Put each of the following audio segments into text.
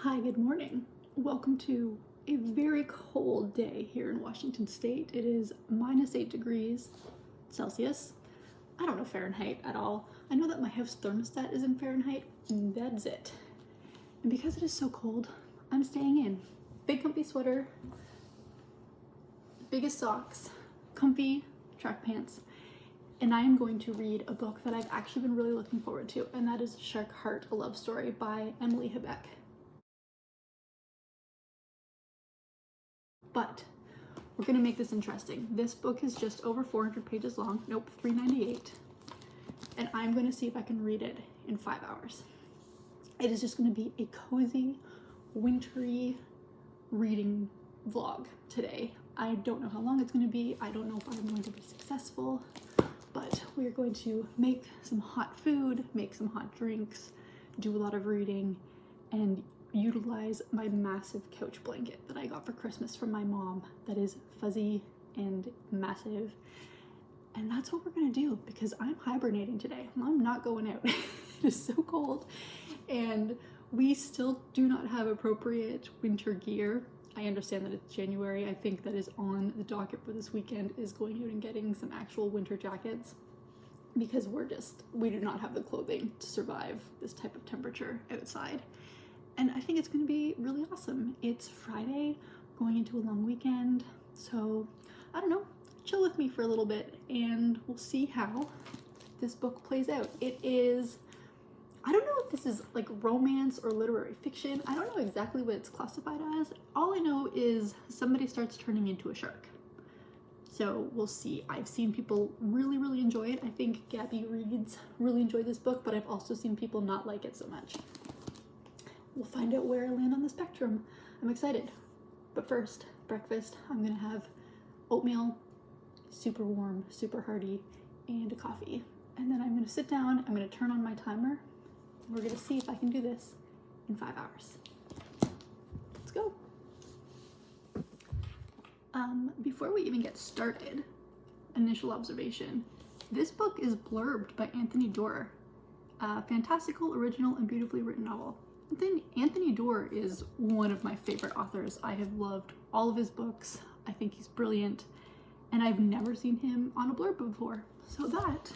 Hi, good morning. Welcome to a very cold day here in Washington State. It is -8 degrees Celsius. I don't know Fahrenheit at all. I know that my house thermostat is in Fahrenheit, and that's it. And because it is so cold, I'm staying in. Big comfy sweater, biggest socks, comfy track pants, and I am going to read a book that I've actually been really looking forward to, and that is Shark Heart, a Love Story by Emily Habeck. But we're gonna make this interesting. This book is just over 400 pages long. Nope, 398. And I'm gonna see if I can read it in 5 hours. It is just gonna be a cozy, wintry reading vlog today. I don't know how long it's gonna be. I don't know if I'm going to be successful, but we're going to make some hot food, make some hot drinks, do a lot of reading, and utilize my massive couch blanket that I got for Christmas from my mom that is fuzzy and massive. And that's what we're gonna do because I'm hibernating today. I'm not going out. It is so cold and we still do not have appropriate winter gear. I understand that it's January. I think that is on the docket for this weekend is going out and getting some actual winter jackets because we do not have the clothing to survive this type of temperature outside. And I think it's going to be really awesome. It's Friday, going into a long weekend, so I don't know, chill with me for a little bit and we'll see how this book plays out. It is, I don't know if this is like romance or literary fiction. I don't know exactly what it's classified as. All I know is somebody starts turning into a shark. So we'll see. I've seen people really enjoy it. I think Gabby Reads really enjoyed this book, but I've also seen people not like it so much. We'll find out where I land on the spectrum. I'm excited. But first, breakfast, I'm gonna have oatmeal, super warm, super hearty, and a coffee. And then I'm gonna sit down, I'm gonna turn on my timer, and we're gonna see if I can do this in 5 hours. Let's go. Before we even get started, initial observation. This book is blurbed by Anthony Doerr. A fantastical, original, and beautifully written novel. Anthony Doerr is one of my favorite authors. I have loved all of his books. I think he's brilliant, and I've never seen him on a blurb before. So that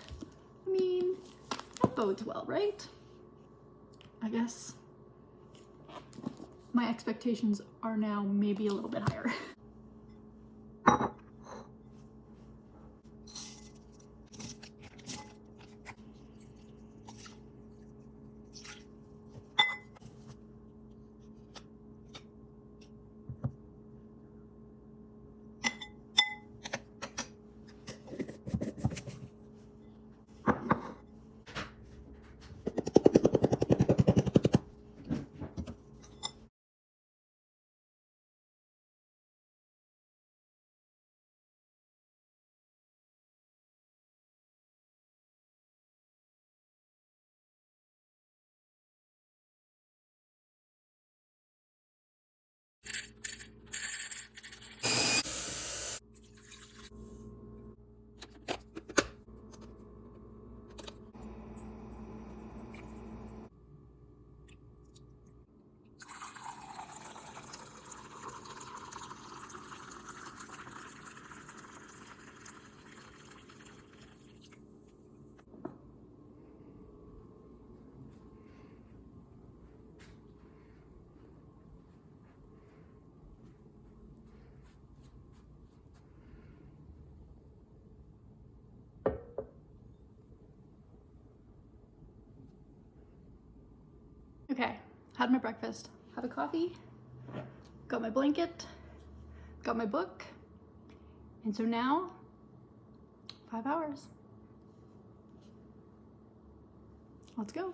bodes well, right? I guess my expectations are now maybe a little bit higher. Okay, had my breakfast, had a coffee, got my blanket, got my book, and so now, 5 hours. Let's go.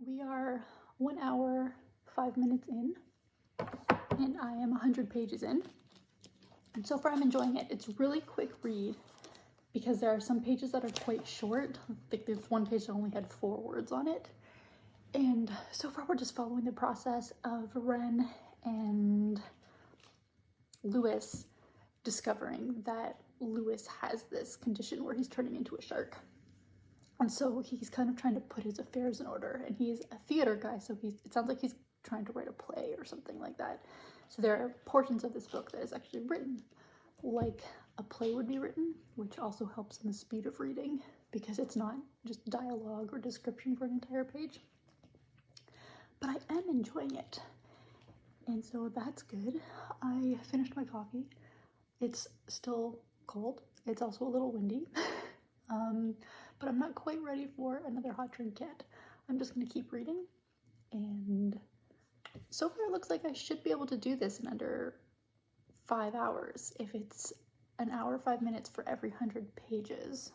We are 1 hour, 5 minutes in, and I am 100 pages in. And so far I'm enjoying it. It's a really quick read. because there are some pages that are quite short. Like there's one page that only had 4 words on it. And so far we're just following the process of Ren and Lewis discovering that Lewis has this condition where he's turning into a shark. And so he's kind of trying to put his affairs in order, and he's a theater guy, so it sounds like he's trying to write a play or something like that. So there are portions of this book that is actually written like a play would be written, which also helps in the speed of reading because it's not just dialogue or description for an entire page. But I am enjoying it, and so that's good. I finished my coffee. It's still cold. It's also a little windy. But I'm not quite ready for another hot drink yet. I'm just going to keep reading, and so far it looks like I should be able to do this in under 5 hours if it's an hour 5 minutes for every 100 pages.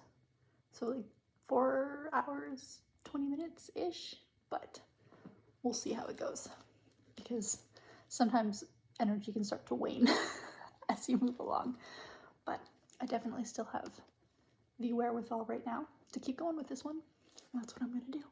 So like 4 hours 20 minutes ish, but we'll see how it goes because sometimes energy can start to wane as you move along. But I definitely still have the wherewithal right now to keep going with this one. That's what I'm going to do.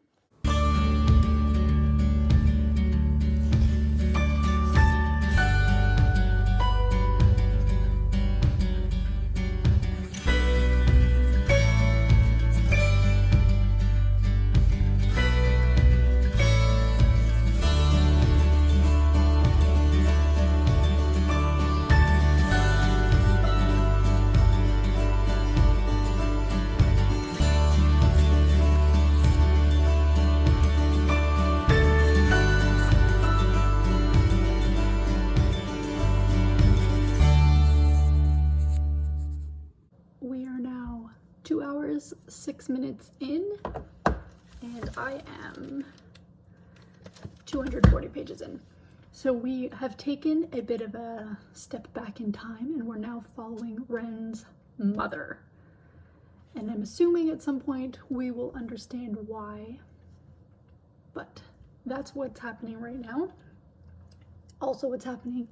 We are now 2 hours 6 minutes in, and I am 240 pages in. So we have taken a bit of a step back in time, and we're now following Ren's mother. And I'm assuming at some point we will understand why, but that's what's happening right now. Also what's happening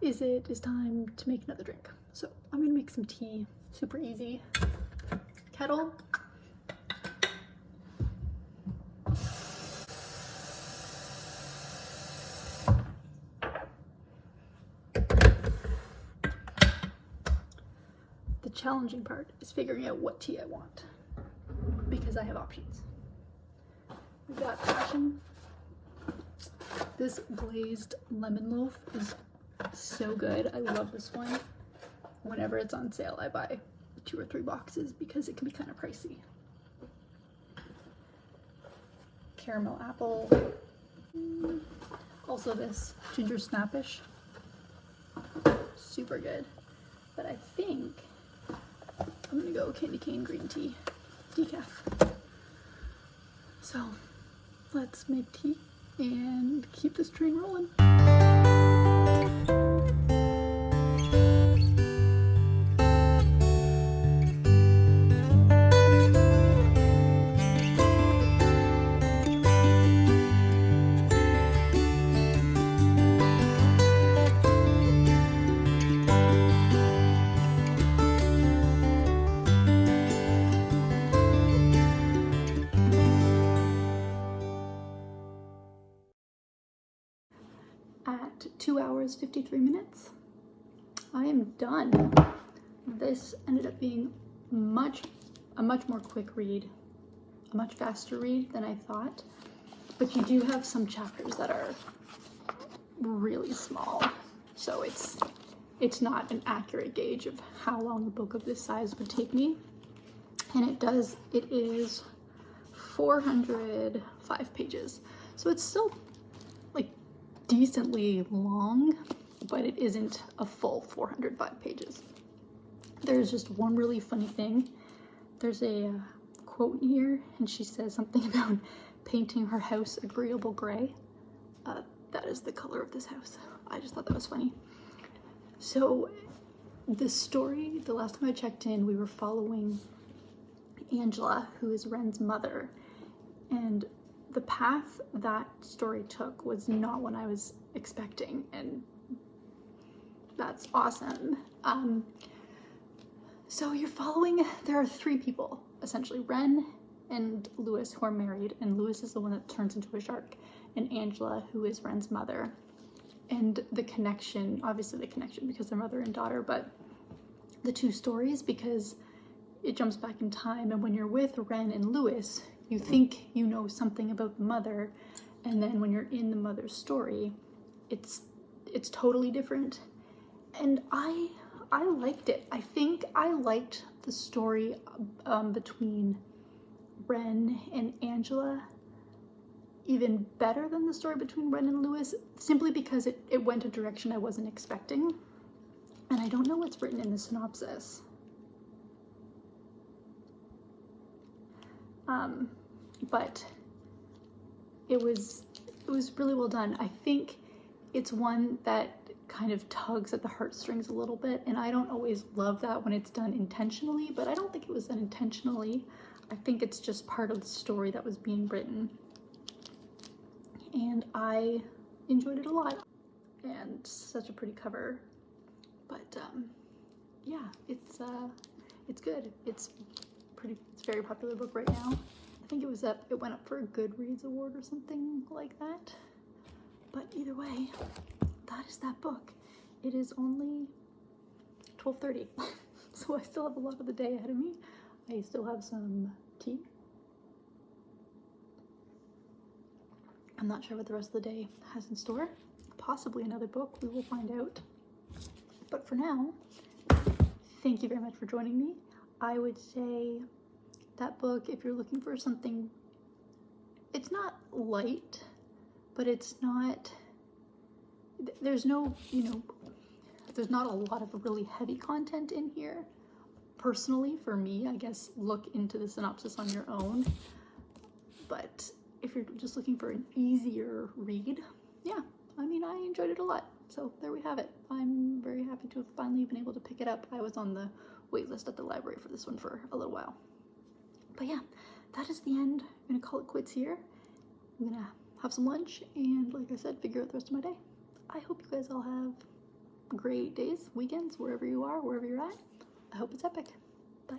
is it is time to make another drink. So I'm gonna make some tea, super easy. Kettle. The challenging part is figuring out what tea I want because I have options. We've got passion. This glazed lemon loaf is so good. I love this one. Whenever it's on sale, I buy 2 or 3 boxes because it can be kind of pricey. Caramel apple. Also this ginger snappish. Super good. But I think I'm gonna go candy cane green tea, decaf. So let's make tea and keep this train rolling. At 2 hours 53 minutes, I am done. This ended up being a much more quick read, a much faster read than I thought, but you do have some chapters that are really small, so it's not an accurate gauge of how long a book of this size would take me. And it is 405 pages, so it's still like decently long, but it isn't a full 405 pages. There's just one really funny thing. There's a quote in here, and she says something about painting her house agreeable gray. That is the color of this house. I just thought that was funny. So this story, the last time I checked in, we were following Angela, who is Ren's mother, and the path that story took was not what I was expecting, and that's awesome. So you're following, there are three people, essentially. Ren and Lewis, who are married, and Lewis is the one that turns into a shark, and Angela, who is Ren's mother. And the connection, obviously the connection because they're mother and daughter, but the two stories, because it jumps back in time, and when you're with Ren and Lewis, you think you know something about the mother, and then when you're in the mother's story, it's totally different. And I liked it. I think I liked the story between Ren and Angela even better than the story between Ren and Lewis, simply because it went a direction I wasn't expecting. And I don't know what's written in the synopsis. But it was really well done. I think it's one that kind of tugs at the heartstrings a little bit, and I don't always love that when it's done intentionally, but I don't think it was done intentionally. I think it's just part of the story that was being written, and I enjoyed it a lot. And such a pretty cover, but yeah, it's good. It's a very popular book right now. I think it went up for a Goodreads award or something like that. But either way, that is that book. It is only 12:30, so I still have a lot of the day ahead of me. I still have some tea. I'm not sure what the rest of the day has in store. Possibly another book, we will find out. But for now, thank you very much for joining me. I would say that book, if you're looking for something, it's not light, but it's not, there's no, there's not a lot of really heavy content in here. Personally, for me, I guess look into the synopsis on your own. But if you're just looking for an easier read, yeah, I mean, I enjoyed it a lot. So there we have it. I'm very happy to have finally been able to pick it up. I was on the wait list at the library for this one for a little while. But yeah, that is the end. I'm gonna call it quits here. I'm gonna have some lunch and, like I said, figure out the rest of my day. I hope you guys all have great days, weekends, wherever you are, wherever you're at. I hope it's epic. Bye.